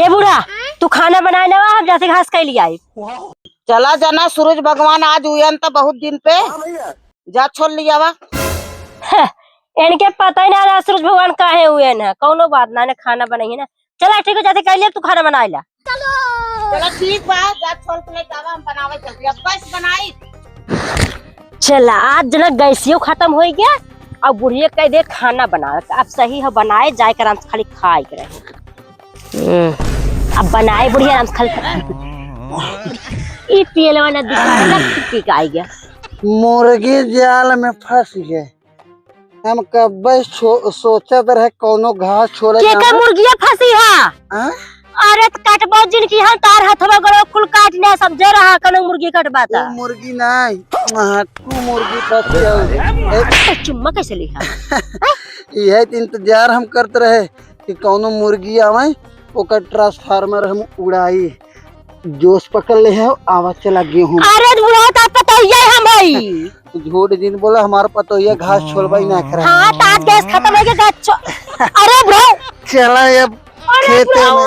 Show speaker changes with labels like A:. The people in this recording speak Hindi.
A: ए बुढ़ा तू खाना बनाए ना हम जैसे घास के लिए आई।
B: चला जाना सूरज भगवान आज हुए तो बहुत दिन पे जा छोड़ लिया वा।
A: इनके पता ही ना सूरज भगवान काहे हुए ना कौनो बात ना ने खाना बनाई ना। चला ठीक है जैसे कह लिया तू खाना बना ला।
B: चला ठीक बा जा छोड़ के ले जावा हम बनावे चलते अब कैसे बनाई।
A: चला आज जना गैसियो खत्म हो गया अब बुढ़िया कह दे खाना बना अब सही है बनाए जाए कर खाली खाए करे। अब बनाए बुढ़िया आराम से खाली ई तेल वाला दिखाए ना ठीक आ गया।
C: मुर्गी जाल में फंस गए हम कब सोचत रहे कोनो घास छोड़े
A: के का मुर्गिया फंसी है। अरे काटबो जिन की हम तार हथवा गरो कुल काट ले समझे रहा कनो मुर्गी कटबाता
C: मुर्गी नहीं तू मुर्गी फंस गया।
A: चुम्मा कैसे लिखा
C: यही इंतजार हम करते रहे कि कोनो मुर्गी आवे ओकर ट्रांसफार्मर हम उड़ाई जोश पकड़ ले है आवाज चला गेहूं।
A: अरे बुढ़ा ता पता ही हम भाई
C: झूठ दिन बोला हमारा पता ये घास छोड़वाई ना करे।
A: हां तात गैस खत्म हो गया। अरे ब्रो
C: चला अब खेते में